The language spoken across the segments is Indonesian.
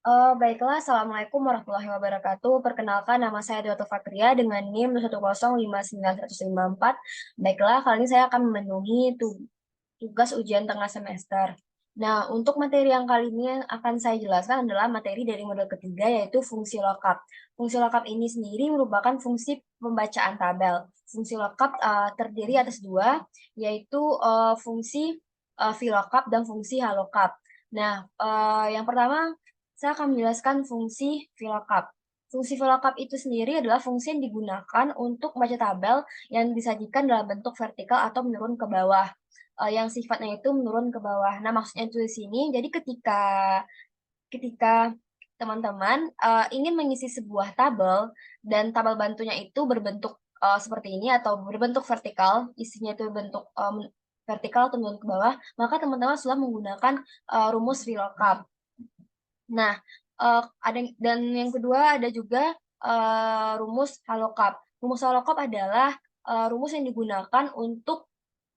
Baiklah, Assalamualaikum warahmatullahi wabarakatuh. Perkenalkan, nama saya Dwi Fakria dengan NIM 1059154. Baiklah, kali ini saya akan memenuhi tugas ujian tengah semester. Nah, untuk materi yang kali ini yang akan saya jelaskan adalah materi dari modul ketiga, yaitu fungsi lookup. Fungsi lookup ini sendiri merupakan fungsi pembacaan tabel. Fungsi lookup terdiri atas dua, yaitu fungsi VLOOKUP dan fungsi HLOOKUP. Nah, yang pertama saya akan menjelaskan fungsi VLOOKUP. Fungsi VLOOKUP itu sendiri adalah fungsi yang digunakan untuk membaca tabel yang disajikan dalam bentuk vertikal atau menurun ke bawah, yang sifatnya itu menurun ke bawah. Nah, maksudnya itu di sini, jadi ketika ketika teman-teman ingin mengisi sebuah tabel dan tabel bantunya itu berbentuk seperti ini atau berbentuk vertikal, isinya itu berbentuk vertikal atau menurun ke bawah, maka teman-teman sudah menggunakan rumus VLOOKUP. Nah, ada dan yang kedua ada juga rumus HLOOKUP. Rumus HLOOKUP adalah rumus yang digunakan untuk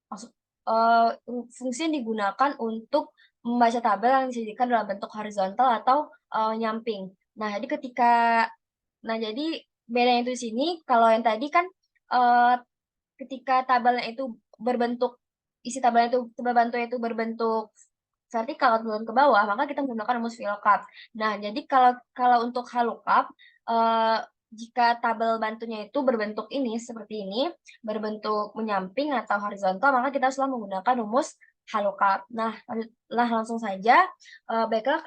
maksud fungsi yang digunakan untuk membaca tabel yang disajikan dalam bentuk horizontal atau nyamping. Nah, jadi bedanya itu di sini. Kalau yang tadi kan eh, ketika tabelnya itu berbentuk isi tabelnya itu tabel bantunya itu berbentuk vertikal atau turun ke bawah, maka kita menggunakan rumus VLOOKUP. Nah, jadi kalau kalau untuk HLOOKUP, eh, jika tabel bantunya itu berbentuk ini seperti ini, berbentuk menyamping atau horizontal, maka kita selalu menggunakan rumus HLOOKUP. Nah, langsung saja, baiklah,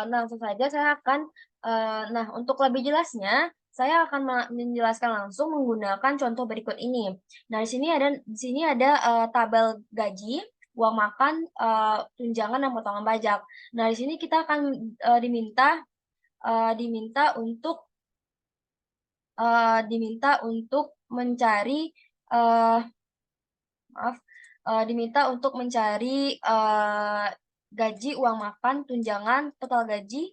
langsung saja saya akan, nah untuk lebih jelasnya, saya akan menjelaskan langsung menggunakan contoh berikut ini. Nah, di sini ada tabel gaji, uang makan, tunjangan dan potongan pajak. Nah, di sini kita akan diminta untuk mencari uh, maaf diminta untuk mencari gaji, uang makan, tunjangan, total gaji,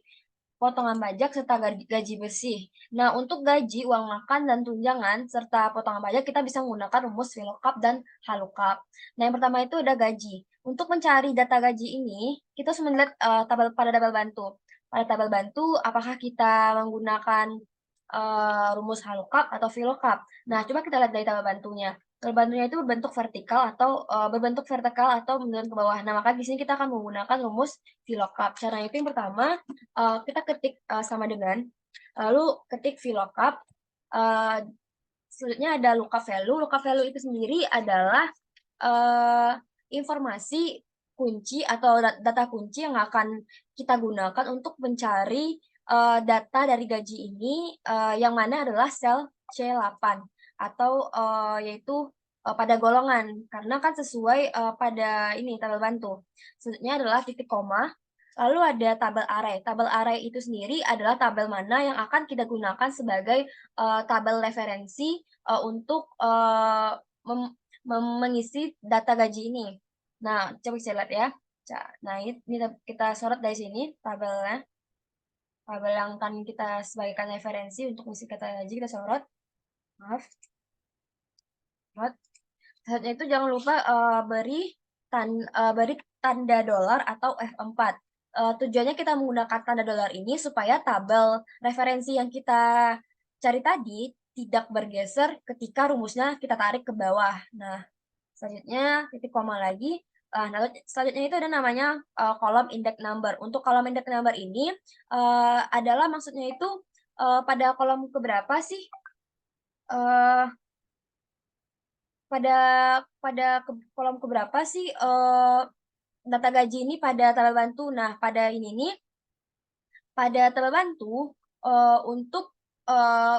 potongan pajak, serta gaji bersih. Nah, untuk gaji, uang makan, dan tunjangan, serta potongan pajak, kita bisa menggunakan rumus VLOOKUP dan HLOOKUP. Nah, yang pertama itu ada gaji. Untuk mencari data gaji ini, kita harus melihat pada tabel bantu. Pada tabel bantu, apakah kita menggunakan rumus HLOOKUP atau VLOOKUP? Nah, coba kita lihat dari tabel bantunya. Tabel bantunya itu berbentuk vertikal atau menurun ke bawah. Nah, maka di sini kita akan menggunakan rumus VLOOKUP. Cara itu yang pertama, kita ketik sama dengan, lalu ketik VLOOKUP. Uh, Selanjutnya ada lookup value. Lookup value itu sendiri adalah uh, informasi kunci atau data kunci yang akan kita gunakan untuk mencari data dari gaji ini, yang mana adalah sel C8 atau yaitu pada golongan, karena kan sesuai pada ini tabel bantu. Selanjutnya adalah titik koma. Lalu ada tabel array. Tabel array itu sendiri adalah tabel mana yang akan kita gunakan sebagai tabel referensi untuk mengisi data gaji ini. Nah, coba kita lihat ya. Nah, ini kita sorot dari sini tabelnya. Tabel yang akan kita sebagaikan referensi untuk mengisi data gaji, kita sorot. Maaf. Sorot. Selanjutnya itu jangan lupa beri tanda dolar atau F4. Tujuannya kita menggunakan tanda dolar ini supaya tabel referensi yang kita cari tadi tidak bergeser ketika rumusnya kita tarik ke bawah. Nah, selanjutnya titik koma lagi. Nah, selanjutnya itu ada namanya kolom index number. Untuk kolom index number ini adalah maksudnya itu pada kolom keberapa sih? Uh, pada kolom keberapa sih data gaji ini pada tabel bantu. Nah, pada tabel bantu untuk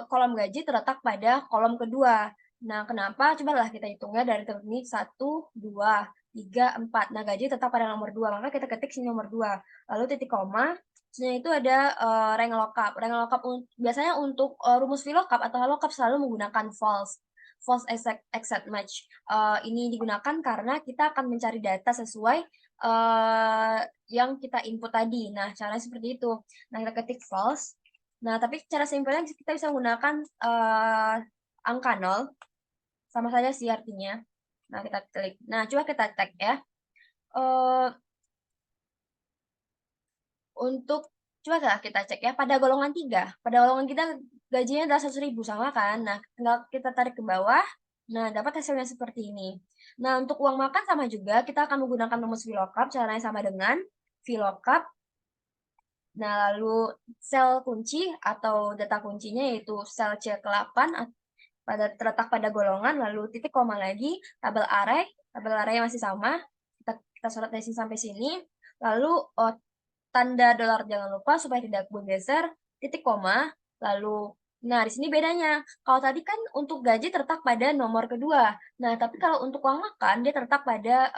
kolom gaji terletak pada kolom kedua. Nah, kenapa? Cobalah kita hitungnya dari tabel ini 1, 2, 3, 4. Nah, gaji tetap pada nomor 2. Maka kita ketik sini nomor 2. Lalu titik koma. Selanjutnya itu ada rank lookup. Rank lookup biasanya untuk rumus VLOOKUP atau lookup selalu menggunakan false. False exact match. Ini digunakan karena kita akan mencari data sesuai yang kita input tadi. Nah, caranya seperti itu. Nah, kita ketik false. Nah, tapi cara simpelnya kita bisa menggunakan angka 0. Sama saja sih artinya. Nah, kita klik. Nah, coba kita tag ya. Uh, untuk Coba kita cek ya, pada golongan 3, pada golongan kita gajinya adalah 100.000 sama kan? Nah, tinggal kita tarik ke bawah, nah dapat hasilnya seperti ini. Nah, untuk uang makan sama juga, kita akan menggunakan rumus VLOOKUP, caranya sama dengan VLOOKUP. Nah, lalu sel kunci atau data kuncinya yaitu sel C8 terletak pada golongan, lalu titik koma lagi, tabel array masih sama, kita sorot dari sini sampai sini, lalu tanda dolar jangan lupa supaya tidak bergeser, titik koma, lalu nah di sini bedanya. Kalau tadi kan untuk gaji terletak pada nomor kedua. Nah, tapi kalau untuk uang makan dia terletak pada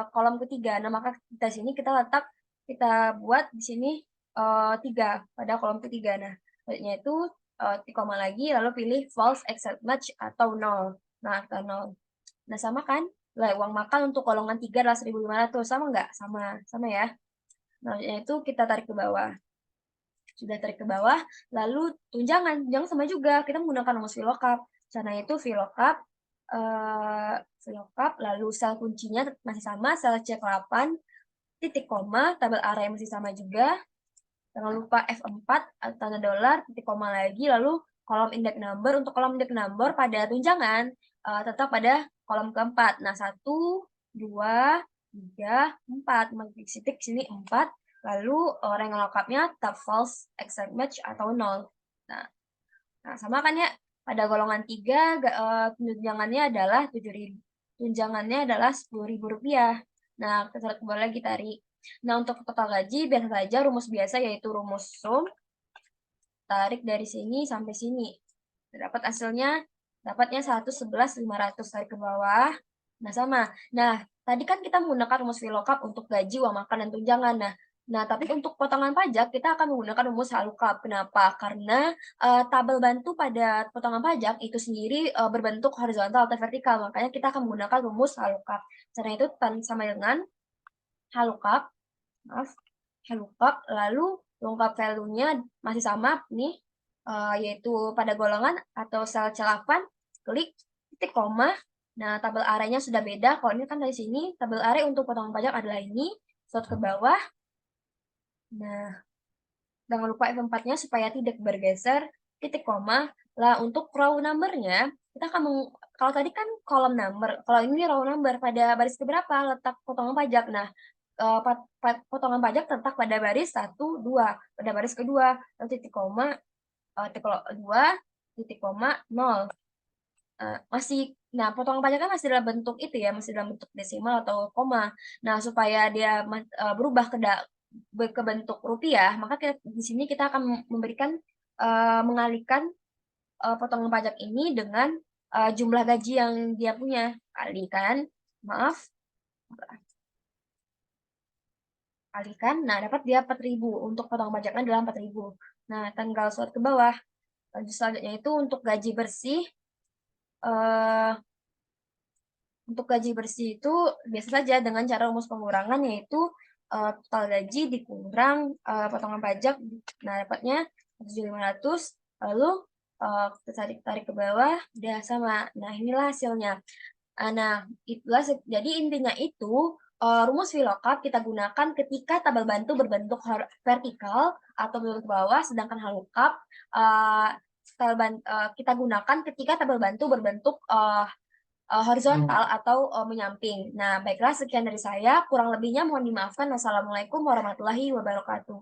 kolom ketiga. Nah, maka di sini kita buat di sini 3 pada kolom ketiga. Nah, yaitu titik koma lagi lalu pilih false except match atau 0. Nah, atau 0. Nah, sama kan? Lah, uang makan untuk golongan 3 adalah 1.500. Sama nggak? Sama ya. Nah, yaitu kita tarik ke bawah. Sudah tarik ke bawah, lalu tunjangan sama juga. Kita menggunakan rumus VLOOKUP. Caranya itu VLOOKUP, lalu sel kuncinya masih sama, sel C8, titik koma, tabel array masih sama juga. Jangan lupa F4, tanda dolar, titik koma lagi, lalu kolom index number. Untuk kolom index number pada tunjangan, tetap pada kolom keempat. Nah, 1, 2, 3, 4. Titik sini 4. Lalu rank lengkapnya tab false, exact match, atau 0. Nah, sama kan ya? Pada golongan 3, tunjangannya adalah 7.000. Tunjangannya adalah Rp10.000. Nah, kita kembali lagi tarik. Nah, untuk total gaji, biasa saja rumus biasa yaitu rumus sum. Tarik dari sini sampai sini. Dapat hasilnya, dapatnya 111.500. Tarik ke bawah. Nah, sama. Nah, tadi kan kita menggunakan rumus VLOOKUP untuk gaji, uang makan, dan tunjangan. Nah, tapi untuk potongan pajak, kita akan menggunakan rumus HLOOKUP. Kenapa? Karena tabel bantu pada potongan pajak itu sendiri berbentuk horizontal atau vertikal. Makanya kita akan menggunakan rumus HLOOKUP. Caranya itu sama dengan HLOOKUP, HLOOKUP, lalu lengkap value-nya masih sama nih, yaitu pada golongan atau sel C8, klik titik koma. Nah, tabel array-nya sudah beda. Kalau ini kan dari sini, tabel array untuk potongan pajak adalah ini, slot ke bawah. Nah, jangan lupa F4-nya supaya tidak bergeser, titik koma. Lah, untuk row number-nya, kita akan kalau tadi kan kolom number, kalau ini row number, pada baris keberapa letak potongan pajak. Nah, potongan pajak terletak pada baris 1, 2. Pada baris kedua, titik koma, titik 2, titik koma, 0. Nah, potongan pajaknya masih dalam bentuk itu ya, masih dalam bentuk desimal atau koma. Nah, supaya dia berubah ke bentuk rupiah, maka di sini kita akan memberikan mengalihkan potongan pajak ini dengan jumlah gaji yang dia punya. Alihkan, nah dapat dia 4.000. Untuk potongan pajaknya adalah 4.000. Nah, tinggal slot ke bawah. Lanjut selanjutnya itu untuk gaji bersih. Untuk gaji bersih itu biasa saja dengan cara rumus pengurangan, yaitu total gaji dikurang potongan pajak. Nah, dapatnya 1.500. Lalu kita tarik ke bawah, udah sama. Nah, inilah hasilnya. Nah, itulah jadi intinya itu rumus VLOOKUP kita gunakan ketika tabel bantu berbentuk vertikal atau berbentuk bawah, sedangkan HLOOKUP kita gunakan ketika tabel bantu berbentuk horizontal atau menyamping. Nah, baiklah sekian dari saya. Kurang lebihnya mohon dimaafkan. Wassalamualaikum warahmatullahi wabarakatuh.